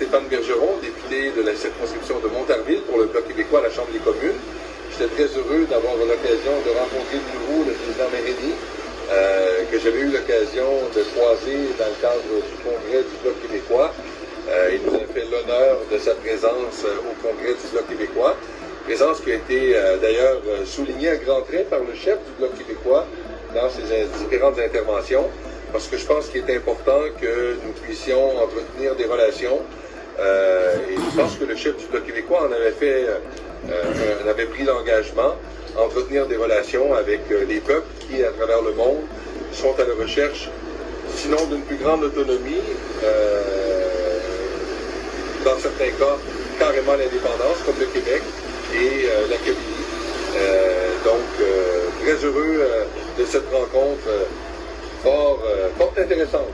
Stéphane Bergeron, député de la circonscription de Montarville pour le Bloc québécois à la Chambre des communes. J'étais très heureux d'avoir l'occasion de rencontrer de nouveau le président Méhéni, que j'avais eu l'occasion de croiser dans le cadre du congrès du Bloc québécois. Il nous a fait l'honneur de sa présence au congrès du Bloc québécois. Présence qui a été d'ailleurs soulignée à grands traits par le chef du Bloc québécois dans ses différentes interventions, parce que je pense qu'il est important que nous puissions entretenir des relations. Et je pense que le chef du Bloc québécois en avait pris l'engagement d'entretenir des relations avec les peuples qui, à travers le monde, sont à la recherche, sinon d'une plus grande autonomie, dans certains cas, carrément l'indépendance, comme le Québec et la Kabylie. Très heureux de cette rencontre fort intéressante.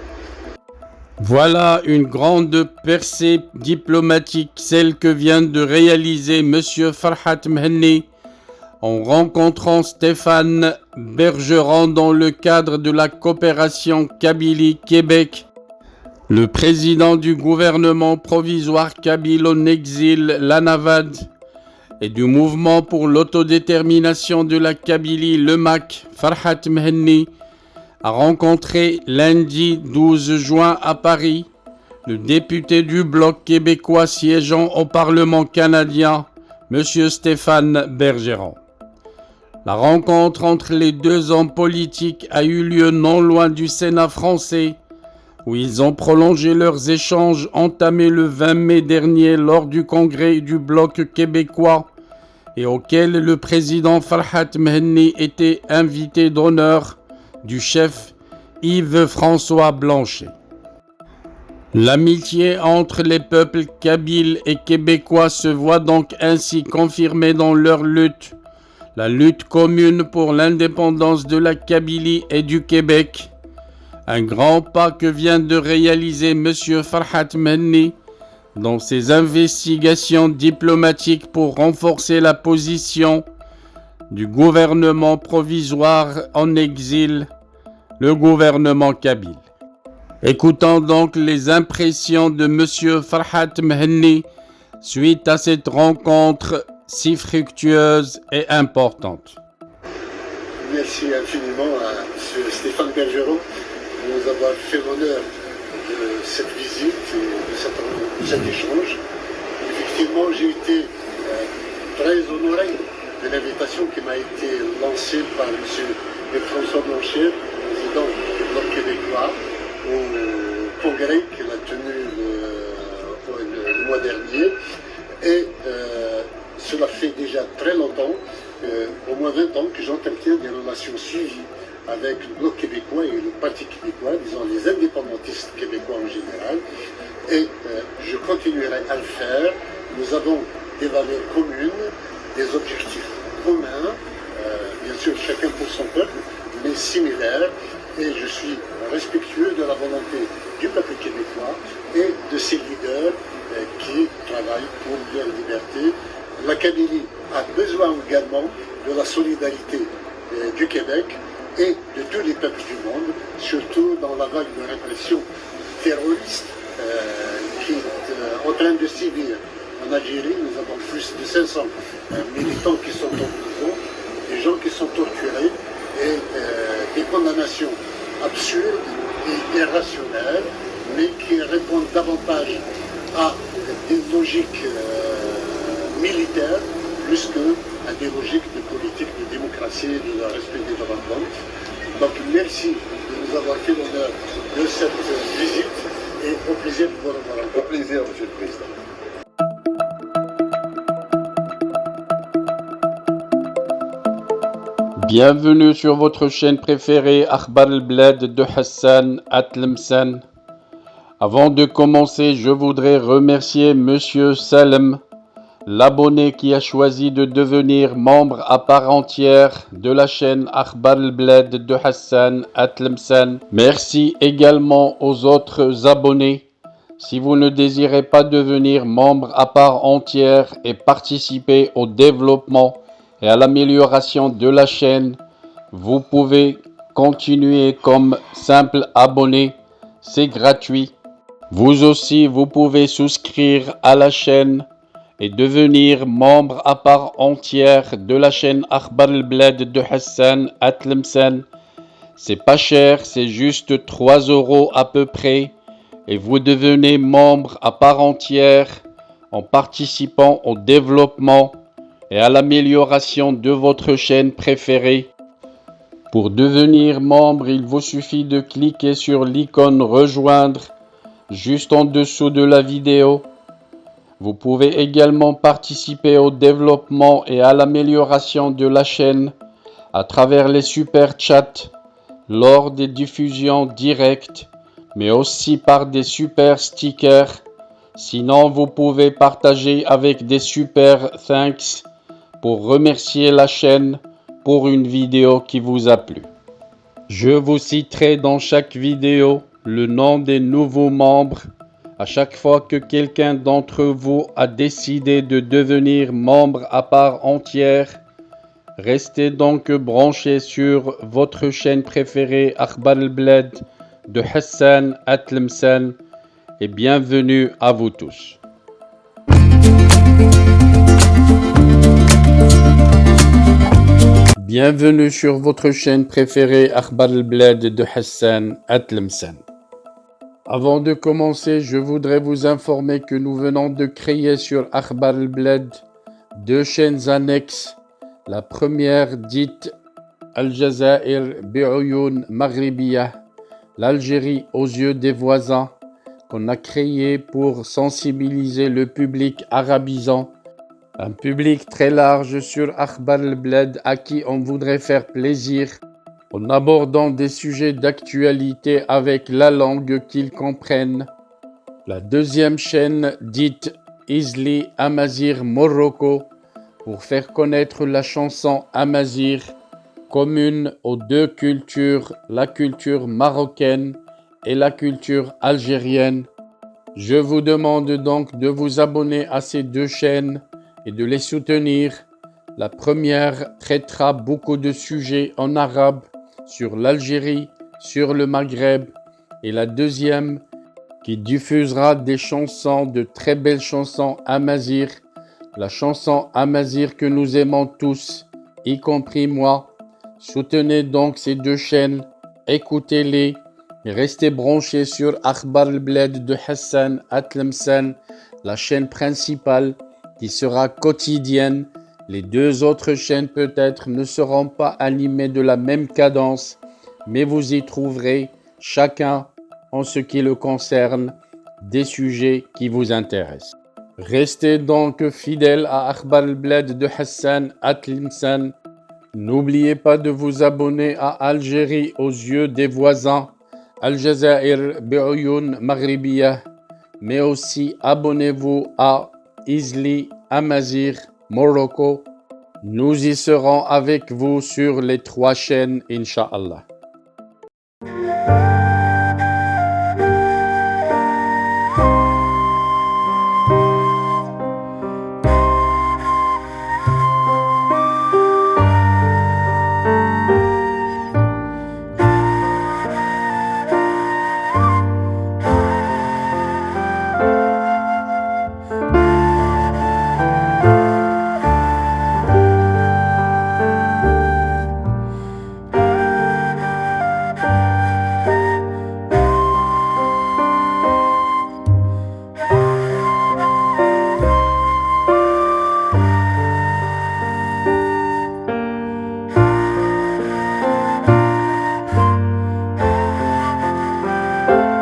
Voilà une grande percée diplomatique, celle que vient de réaliser M. Farhat Mehenni en rencontrant Stéphane Bergeron dans le cadre de la coopération Kabylie-Québec. Le président du gouvernement provisoire kabyle en exil, l'ANAVAD, et du mouvement pour l'autodétermination de la Kabylie, le MAC, Farhat Mehenni, a rencontré lundi 12 juin à Paris le député du Bloc québécois siégeant au Parlement canadien, M. Stéphane Bergeron. La rencontre entre les deux hommes politiques a eu lieu non loin du Sénat français, où ils ont prolongé leurs échanges entamés le 20 mai dernier lors du congrès du Bloc québécois et auquel le président Farhat Mehenni était invité d'honneur du chef Yves-François Blanchet. L'amitié entre les peuples kabyles et québécois se voit donc ainsi confirmée dans leur lutte, la lutte commune pour l'indépendance de la Kabylie et du Québec. Un grand pas que vient de réaliser M. Farhat Mehenni dans ses investigations diplomatiques pour renforcer la position du gouvernement provisoire en exil, le gouvernement kabyle. Écoutons donc les impressions de M. Farhat Mehenni suite à cette rencontre si fructueuse et importante. Merci infiniment à M. Stéphane Bergeron de nous avoir fait l'honneur de cette visite et de cet échange. Effectivement, j'ai été très honoré de l'invitation qui m'a été lancée par M. François Blanchet, président du Bloc québécois, au congrès qu'il a tenu le mois dernier. Et cela fait déjà très longtemps, au moins 20 ans, que j'entretiens des relations suivies avec le Bloc québécois et le Parti québécois, disons les indépendantistes québécois en général. Et je continuerai à le faire. Nous avons des valeurs communes, des objectifs communs, bien sûr chacun pour son peuple, mais similaires. Et je suis respectueux de la volonté du peuple québécois et de ses leaders qui travaillent pour leur liberté. La Kabylie a besoin également de la solidarité du Québec et de tous les peuples du monde, surtout dans la vague de répression terroriste qui est en train de sévir en Algérie. Nous avons plus de 500 militants qui sont en prison, des gens qui sont torturés et des condamnations absurdes et irrationnelles, mais qui répondent davantage à des logiques militaires plus qu'à des logiques de politique de démocratie et de respect des droits de l'homme. Donc merci de nous avoir fait l'honneur de cette visite et au plaisir de vous revoir. Au plaisir, Monsieur le Président. Bienvenue sur votre chaîne préférée Akhbar al-Blad de Hassan Atlemsan. Avant de commencer, je voudrais remercier Monsieur Salem, l'abonné qui a choisi de devenir membre à part entière de la chaîne Akhbar al-Blad de Hassan Atlemsan. Merci également aux autres abonnés. Si vous ne désirez pas devenir membre à part entière et participer au développement et à l'amélioration de la chaîne, vous pouvez continuer comme simple abonné, c'est gratuit. Vous aussi, vous pouvez souscrire à la chaîne et devenir membre à part entière de la chaîne Akhbar al-Blad de Hassan Atlemsen. C'est pas cher, c'est juste 3 € à peu près et vous devenez membre à part entière en participant au développement et à l'amélioration de votre chaîne préférée. Pour devenir membre, il vous suffit de cliquer sur l'icône rejoindre juste en dessous de la vidéo. Vous pouvez également participer au développement et à l'amélioration de la chaîne à travers les super chats lors des diffusions directes, mais aussi par des super stickers. Sinon, vous pouvez partager avec des super thanks pour remercier la chaîne pour une vidéo qui vous a plu. Je vous citerai dans chaque vidéo le nom des nouveaux membres à chaque fois que quelqu'un d'entre vous a décidé de devenir membre à part entière. Restez donc branchés sur votre chaîne préférée Akhbar al-Blad de Hassan Atlemsen et bienvenue à vous tous. Bienvenue sur votre chaîne préférée Akhbar al-Blad de Hassan Atlemsen. Avant de commencer, je voudrais vous informer que nous venons de créer sur Akhbar al-Blad 2 chaînes annexes. La première dite Al-Jazair bi'Uyun Maghribiyah, l'Algérie aux yeux des voisins, qu'on a créée pour sensibiliser le public arabisant, un public très large sur Akhbar al-Blad à qui on voudrait faire plaisir en abordant des sujets d'actualité avec la langue qu'ils comprennent. La deuxième chaîne dite Izli Amazir Morocco pour faire connaître la chanson Amazir, commune aux 2 cultures, la culture marocaine et la culture algérienne. Je vous demande donc de vous abonner à ces 2 chaînes et de les soutenir. La première traitera beaucoup de sujets en arabe sur l'Algérie, sur le Maghreb, et la deuxième qui diffusera des chansons, de très belles chansons amazigh, la chanson amazigh que nous aimons tous, y compris moi. Soutenez donc ces 2 chaînes, écoutez-les et restez branchés sur Akhbar al-Blad de Hassan Atlemsen, la chaîne principale qui sera quotidienne. Les 2 autres chaînes peut-être ne seront pas animées de la même cadence, mais vous y trouverez chacun, en ce qui le concerne, des sujets qui vous intéressent. Restez donc fidèles à Akhbar al-Blad de Hassan Atlemsen. N'oubliez pas de vous abonner à Algérie aux yeux des voisins, Al-Jazair bi'Uyun Maghribiyah, mais aussi abonnez-vous à Izli Amazir Morocco. Nous y serons avec vous sur les 3 chaînes, Inch'Allah.